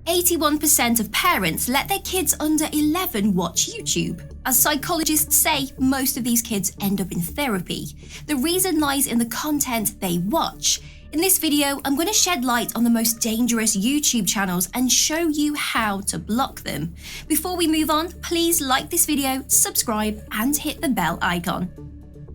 81% of parents let their kids under 11 watch YouTube. As psychologists say, most of these kids end up in therapy. The reason lies in the content they watch. In this video, I'm going to shed light on the most dangerous YouTube channels and show you how to block them. Before we move on, please like this video, subscribe, and hit the bell icon.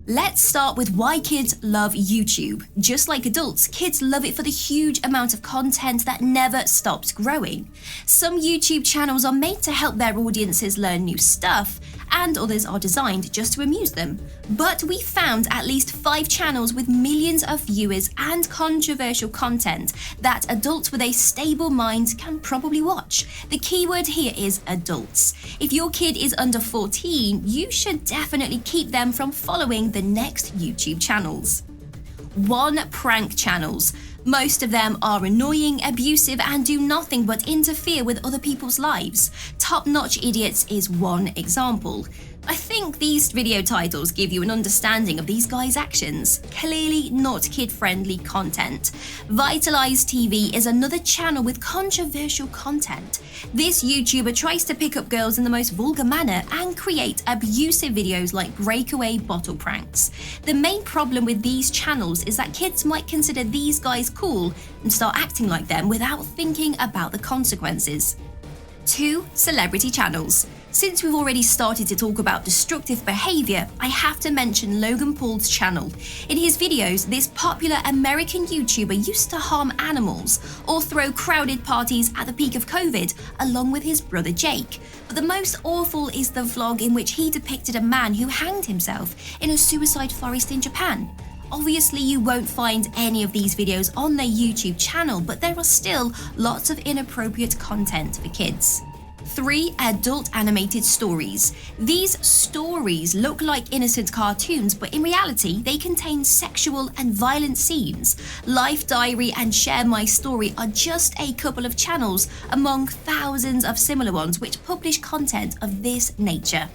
Let's start with why kids love YouTube. Just like adults, kids love it for the huge amount of content that never stops growing. Some YouTube channels are made to help their audiences learn new stuff, and others are designed just to amuse them. But we found at least 5 channels with millions of viewers and controversial content that adults with a stable mind can probably watch. The keyword here is adults. If your kid is under 14, you should definitely keep them from following the next YouTube channels. 1. Prank channels. Most of them are annoying, abusive, and do nothing but interfere with other people's lives. Top Notch Idiots is one example. I think these video titles give you an understanding of these guys' actions. Clearly not kid-friendly content. Vitalize TV is another channel with controversial content. This YouTuber tries to pick up girls in the most vulgar manner and create abusive videos like breakaway bottle pranks. The main problem with these channels is that kids might consider these guys cool and start acting like them without thinking about the consequences. 2. Celebrity channels. Since we've already started to talk about destructive behavior, I have to mention Logan Paul's channel. In his videos, this popular American YouTuber used to harm animals or throw crowded parties at the peak of COVID, along with his brother Jake. But the most awful is the vlog in which he depicted a man who hanged himself in a suicide forest in Japan. Obviously, you won't find any of these videos on their YouTube channel, but there are still lots of inappropriate content for kids. 3. Adult animated stories. These stories look like innocent cartoons, but in reality, they contain sexual and violent scenes. Life Diary and Share My Story are just a couple of channels among thousands of similar ones which publish content of this nature.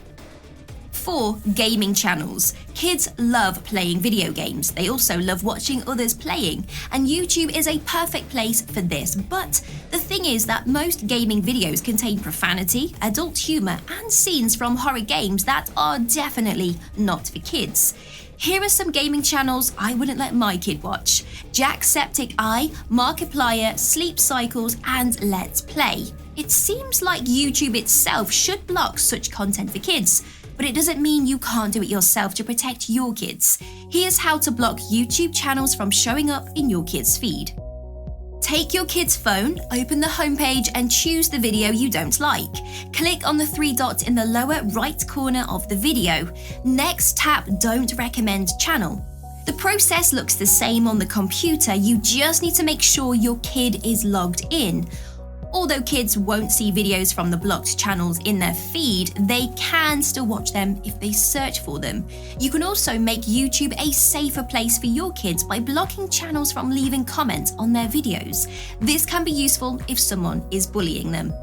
4. Gaming channels. Kids love playing video games. They also love watching others playing, and YouTube is a perfect place for this. But the thing is that most gaming videos contain profanity, adult humor, and scenes from horror games that are definitely not for kids. Here are some gaming channels I wouldn't let my kid watch: Jacksepticeye, Markiplier, Sleep Cycles, and Let's Play. It seems like YouTube itself should block such content for kids, but it doesn't mean you can't do it yourself to protect your kids. Here's how to block YouTube channels from showing up in your kid's feed. Take your kid's phone, open the homepage, and choose the video you don't like. Click on the 3 dots in the lower right corner of the video. Next, tap Don't Recommend Channel. The process looks the same on the computer, you just need to make sure your kid is logged in. Although kids won't see videos from the blocked channels in their feed, they can still watch them if they search for them. You can also make YouTube a safer place for your kids by blocking channels from leaving comments on their videos. This can be useful if someone is bullying them.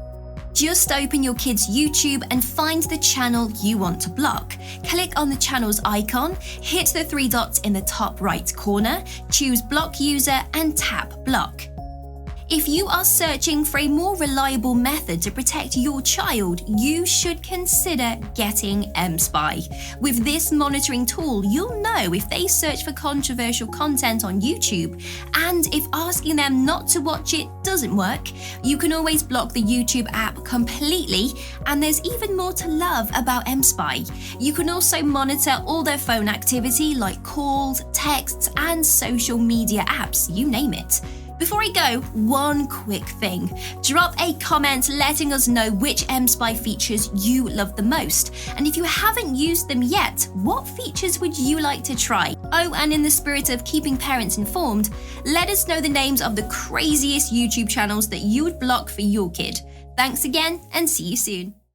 Just open your kid's YouTube and find the channel you want to block. Click on the channel's icon, hit the 3 dots in the top right corner, choose Block User, and tap Block. If you are searching for a more reliable method to protect your child, you should consider getting mSpy. With this monitoring tool, you'll know if they search for controversial content on YouTube, and if asking them not to watch it doesn't work, you can always block the YouTube app completely, and there's even more to love about mSpy. You can also monitor all their phone activity like calls, texts, and social media apps, you name it. Before I go, one quick thing. Drop a comment letting us know which mSpy features you love the most. And if you haven't used them yet, what features would you like to try? Oh, and in the spirit of keeping parents informed, let us know the names of the craziest YouTube channels that you would block for your kid. Thanks again, and see you soon.